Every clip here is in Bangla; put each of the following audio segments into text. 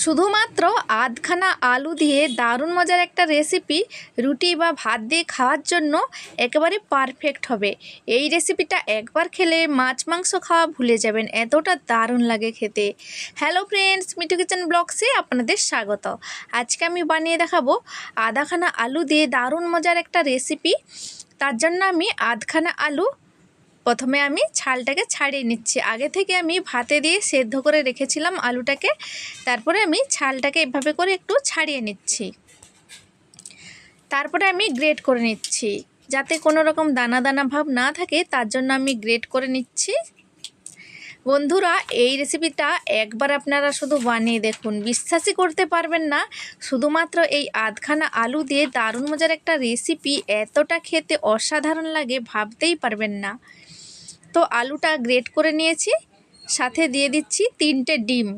শুধুমাত্র আধখানা আলু দিয়ে দারুণ মজার একটা রেসিপি রুটি বা ভাত দিয়ে খাওয়ার জন্য একেবারে পারফেক্ট হবে। এই রেসিপিটা একবার খেলে মাছ মাংস খাওয়া ভুলে যাবেন, এতটা দারুণ লাগে খেতে। হ্যালো ফ্রেন্ডস, মিঠু কিচেন ব্লগসে আপনাদের স্বাগত। আজকে আমি বানিয়ে দেখাবো আধাখানা আলু দিয়ে দারুণ মজার একটা রেসিপি। তার জন্য আমি আধখানা আলু প্রথমে আমি ছালটাকে ছাড়িয়ে নিচ্ছি। আগে থেকে আমি ভাতে দিয়ে সেদ্ধ করে রেখেছিলাম আলুটাকে, তারপরে আমি ছালটাকে এভাবে করে একটু ছাড়িয়ে নিচ্ছি। তারপরে আমি গ্রেট করে নিচ্ছি, যাতে কোনো রকম দানা দানা ভাব না থাকে, তার জন্য আমি গ্রেট করে নিচ্ছি। বন্ধুরা, এই রেসিপিটা একবার আপনারা শুধু বানিয়ে দেখুন, বিশ্বাসই করতে পারবেন না। শুধুমাত্র এই আধখানা আলু দিয়ে দারুণ মজার একটা রেসিপি, এতটা খেতে অসাধারণ লাগে ভাবতেই পারবেন না। তো আলুটা গ্রেট করে নিয়েছি, সাথে দিয়ে দিচ্ছি 3টে ডিম।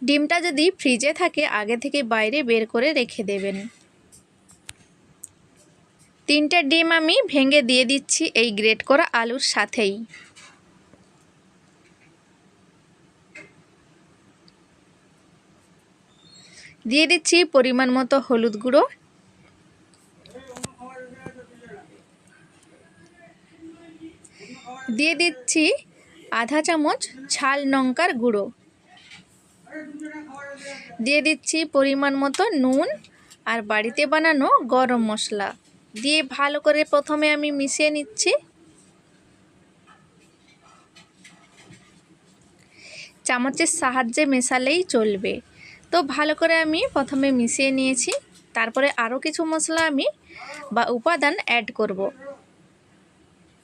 ডিমটা যদি ফ্রিজে থাকে আগে থেকে বাইরে বের করে রেখে দেবেন। 3টে ডিম আমি ভেঙে দিয়ে দিচ্ছি এই গ্রেট করা আলুর সাথেই। দিয়ে দিচ্ছি পরিমাণ মতো হলুদ গুঁড়ো, দিয়ে দিচ্ছি আধা চামচ ঝাল লঙ্কার গুঁড়ো, দিয়ে দিচ্ছি পরিমাণ মতো নুন আর বাড়িতে বানানো গরম মশলা দিয়ে ভালো করে প্রথমে আমি মিশিয়ে নিচ্ছি। চামচের সাহায্যে মেশালেই চলবে। তো ভালো করে আমি প্রথমে মিশিয়ে নিয়েছি, তারপরে আরও কিছু মশলা আমি বা উপাদান অ্যাড করব।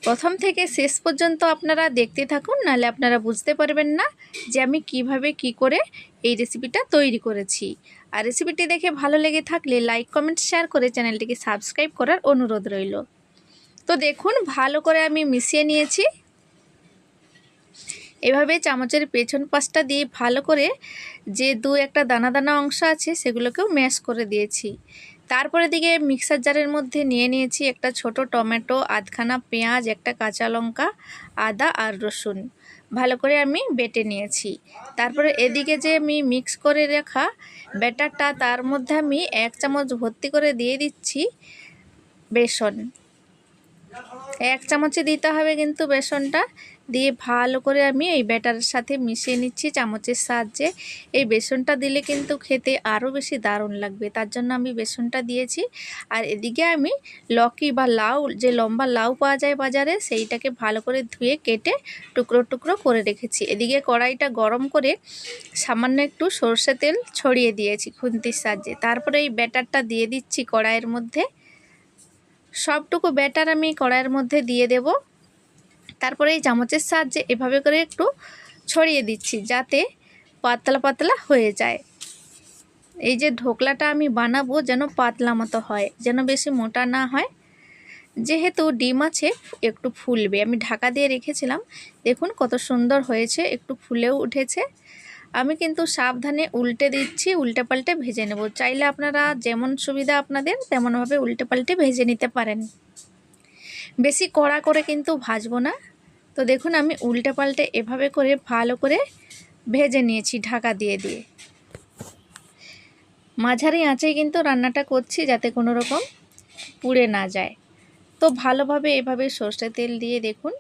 প্রথম থেকে শেষ পর্যন্ত আপনারা দেখতে থাকুন, নাহলে আপনারা বুঝতে পারবেন না যে আমি কিভাবে কি করে এই রেসিপিটা তৈরি করেছি। আর রেসিপিটি দেখে ভালো লেগে থাকলে লাইক কমেন্ট শেয়ার করে চ্যানেলটিকে সাবস্ক্রাইব করার অনুরোধ রইল। তো দেখুন, ভালো করে আমি মিশিয়ে নিয়েছি। এভাবে চামচের পেছন পাশটা দিয়ে ভালো করে যে একটা দানা দানা অংশ আছে সেগুলোকেও ম্যাশ করে দিয়েছি। তারপরে দিকে মিক্সার জারের মধ্যে নিয়ে নিয়েছি একটা ছোট টমেটো, আধখানা পেঁয়াজ, একটা কাঁচা লঙ্কা, আদা আর রসুন। ভালো করে আমি বেটে নিয়েছি। তারপরে এদিকে যে আমি মিক্স করে রাখা ব্যাটারটা, তার মধ্যে আমি 1 চামচ ভর্তি করে দিয়ে দিচ্ছি বেসন। 1 চামচে দিতে হবে কিন্তু বেসনটা। দিয়ে ভালো করে আমি এই ব্যাটারের সাথে মিশিয়ে নিচ্ছি চামচের সাহায্যে। এই বেসনটা দিলে কিন্তু খেতে আরও বেশি দারুণ লাগবে, তার জন্য আমি বেসনটা দিয়েছি। আর এদিকে আমি লকি বা লাউ, যে লম্বা লাউ পাওয়া যায় বাজারে, সেইটাকে ভালো করে ধুয়ে কেটে টুকরো টুকরো করে রেখেছি। এদিকে কড়াইটা গরম করে সামান্য একটু সরষে তেল ছড়িয়ে দিয়েছি খুন্তির সাহায্যে। তারপরে এই ব্যাটারটা দিয়ে দিচ্ছি কড়াইয়ের মধ্যে। সবটুকু ব্যাটার আমি কড়াইয়ের মধ্যে দিয়ে দেব। তারপরে এই চামচের সাহায্যে এভাবে করে একটু ছড়িয়ে দিচ্ছি, যাতে পাতলা পাতলা হয়ে যায়। এই যে ঢোকলাটা আমি বানাবো যেন পাতলা মতো হয়, যেন বেশি মোটা না হয়। যেহেতু ডিম আছে একটু ফুলবে, আমি ঢাকা দিয়ে রেখেছিলাম। দেখুন কত সুন্দর হয়েছে, একটু ফুলেও উঠেছে। আমি কিন্তু সাবধানে উল্টে দিচ্ছি, উল্টে পাল্টে ভেজে নেব। চাইলে আপনারা যেমন সুবিধা আপনাদের তেমনভাবে উল্টে পাল্টে ভেজে নিতে পারেন। বেশি কড়া করে কিন্তু ভাজবো না। তো দেখুন আমি উল্টে পাল্টে এভাবে করে ভালো করে ভেজে নিয়েছি ঢাকা দিয়ে দিয়ে। মাঝারি আঁচেই কিন্তু রান্নাটা করছি, যাতে কোনো রকম পুড়ে না যায়। তো ভালোভাবে এভাবে সর্ষে তেল দিয়ে দেখুন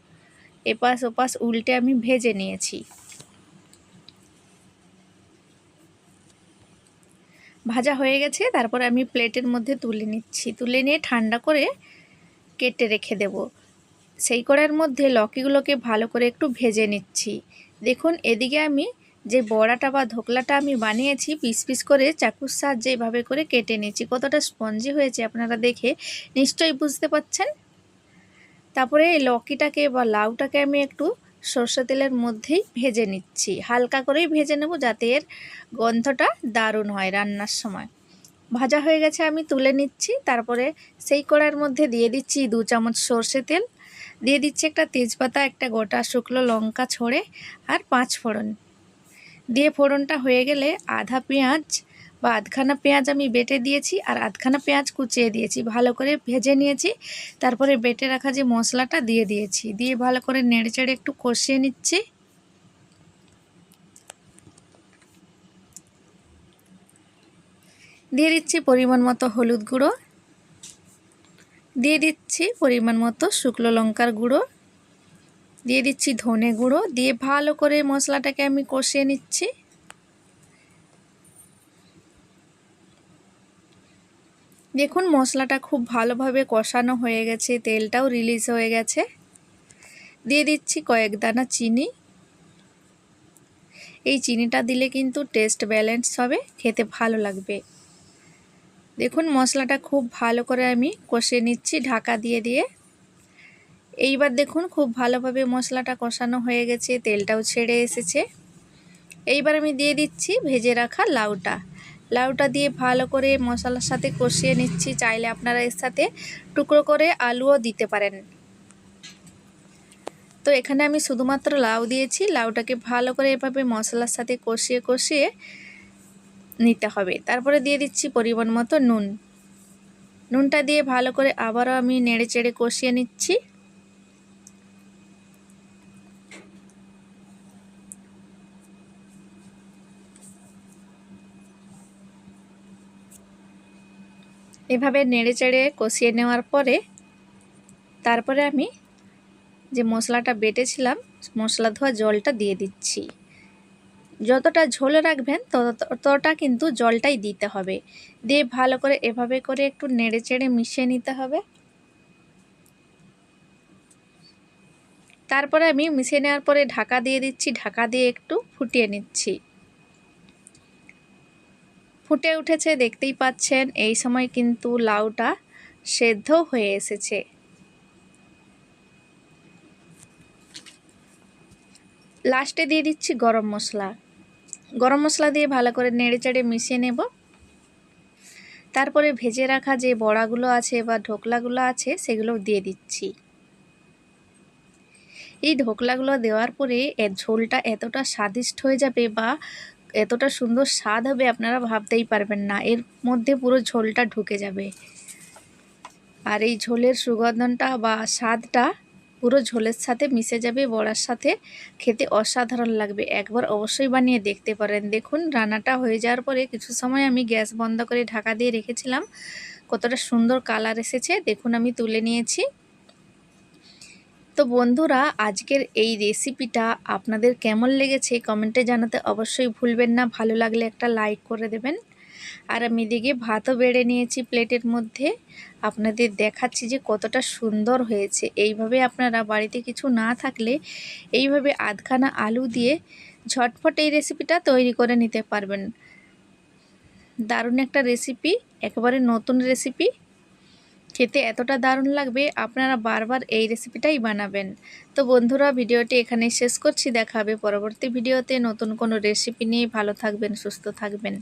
এপাশ ওপাশ উল্টে আমি ভেজে নিয়েছি। ভাজা হয়ে গেছে, তারপরে আমি প্লেটের মধ্যে তুলে নিচ্ছি। তুলে নিয়ে ঠান্ডা করে কেটে রেখে দেব। সেই কড়াইয়ের মধ্যে লকিগুলোকে ভালো করে একটু ভেজে নিচ্ছি। দেখুন এদিকে আমি যে বড়াটা বা ধোকলাটা আমি বানিয়েছি, পিস পিস করে চাকুর সাহায্যে এভাবে করে কেটে নিচ্ছি। কতটা স্পঞ্জি হয়েছে আপনারা দেখে নিশ্চয়ই বুঝতে পারছেন। তারপরে এই লকিটাকে বা লাউটাকে আমি একটু সরষে তেলের মধ্যেই ভেজে নিচ্ছি। হালকা করেই ভেজে নেব, যাতে এর গন্ধটা দারুণ হয় রান্নার সময়। ভাজা হয়ে গেছে, আমি তুলে নিচ্ছি। তারপরে সেই কড়াইয়ের মধ্যে দিয়ে দিচ্ছি 2 চামচ সরষে তেল, দিয়ে দিচ্ছি একটা তেজপাতা, একটা গোটা শুকনো লঙ্কা ছড়ে আর 5 ফোড়ন দিয়ে ফোড়নটা হয়ে গেলে আধা পেঁয়াজ বা আধখানা পেঁয়াজ আমি বেটে দিয়েছি আর আধখানা পেঁয়াজ কুচিয়ে দিয়েছি, ভালো করে ভেজে নিয়েছি। তারপরে বেটে রাখা যে মশলাটা দিয়ে দিয়েছি, দিয়ে ভালো করে নেড়েচেড়ে একটু কষিয়ে নিচ্ছি। দিয়ে দিচ্ছি পরিমাণ মতো হলুদ গুঁড়ো, দিয়ে দিচ্ছি পরিমাণ মতো শুকনো লঙ্কার গুঁড়ো, দিয়ে দিচ্ছি ধনে গুঁড়ো, দিয়ে ভালো করে মশলাটাকে আমি কষিয়ে নিচ্ছি। দেখুন মশলাটা খুব ভালোভাবে কষানো হয়ে গেছে, তেলটাও রিলিজ হয়ে গেছে। দিয়ে দিচ্ছি কয়েক দানা চিনি। এই চিনিটা দিলে কিন্তু টেস্ট ব্যালেন্স হবে, খেতে ভালো লাগবে। দেখুন মশলাটা খুব ভালো করে আমি কষিয়ে নিচ্ছি ঢাকা দিয়ে দিয়ে। এইবার দেখুন খুব ভালোভাবে মশলাটা কষানো হয়ে গেছে, তেলটাও ছেড়ে এসেছে। এইবার আমি দিয়ে দিচ্ছি ভেজে রাখা লাউটা দিয়ে ভালো করে মশলার সাথে কষিয়ে নিচ্ছি। চাইলে আপনারা এর সাথে টুকরো করে আলুও দিতে পারেন। তো এখানে আমি শুধুমাত্র লাউ দিয়েছি। লাউটাকে ভালো করে এভাবে মশলার সাথে কষিয়ে কষিয়ে নিতে হবে। তারপরে দিয়ে দিচ্ছি পরিমাণ মতো নুনটা দিয়ে ভালো করে আবারও আমি নেড়ে চেড়ে কষিয়ে নিচ্ছি। এভাবে নেড়ে চেড়ে কষিয়ে নেওয়ার পরে তারপরে আমি যে মশলাটা বেটেছিলাম মশলা ধোয়া জলটা দিয়ে দিচ্ছি। যতটা ঝোল রাখবেন ততটা কিন্তু জলটাই দিতে হবে। দিয়ে ভালো করে এভাবে করে একটু নেড়ে চেড়ে মিশিয়ে নিতে হবে। তারপরে আমি মিশিয়ে নেওয়ার পরে ঢাকা দিয়ে দিচ্ছি, ঢাকা দিয়ে একটু ফুটিয়ে নিচ্ছি। ফুটে উঠেছে দেখতেই পাচ্ছেন। এই সময় কিন্তু লাউটা সেদ্ধ হয়ে এসেছে। লাস্টে দিয়ে দিচ্ছি গরম মশলা দিয়ে ভালো করে নেড়ে চেড়ে মিশিয়ে নেব। তারপরে ভেজে রাখা যে বড়াগুলো আছে বা ঢোকলাগুলো আছে সেগুলো দিয়ে দিচ্ছি। এই ঢোকলাগুলো দেওয়ার পরে এর ঝোলটা এতটা স্বাদিষ্ট হয়ে যাবে বা এতটা সুন্দর স্বাদ হবে আপনারা ভাবতেই পারবেন না। এর মধ্যে পুরো ঝোলটা ঢুকে যাবে আর এই ঝোলের সুগন্ধটা বা স্বাদটা পুরো ঝোলের সাথে মিশে যাবে বড়ার সাথে। খেতে অসাধারণ লাগবে, একবার অবশ্যই বানিয়ে দেখতে পারেন। দেখুন রান্নাটা হয়ে যাওয়ার পরে কিছু সময় আমি গ্যাস বন্ধ করে ঢাকা দিয়ে রেখেছিলাম। কতটা সুন্দর কালার এসেছে দেখুন, আমি তুলে নিয়েছি। তো বন্ধুরা আজকের এই রেসিপিটা আপনাদের কেমন লেগেছে কমেন্টে জানাতে অবশ্যই ভুলবেন না। ভালো লাগলে একটা লাইক করে দেবেন। আর আমি এদিকে ভাতও বেড়ে নিয়েছি প্লেটের মধ্যে, আপনাদের দেখাচ্ছি যে কতটা সুন্দর হয়েছে। এইভাবে আপনারা বাড়িতে কিছু না থাকলে এইভাবে আধখানা আলু দিয়ে ঝটফট এই রেসিপিটা তৈরি করে নিতে পারবেন। দারুণ একটা রেসিপি, একেবারে নতুন রেসিপি, খেতে এতটা দারুণ লাগবে আপনারা বারবার এই রেসিপিটাই বানাবেন। তো বন্ধুরা ভিডিওটি এখানেই শেষ করছি। দেখা হবে পরবর্তী ভিডিওতে নতুন কোনো রেসিপি নিয়ে। ভালো থাকবেন, সুস্থ থাকবেন।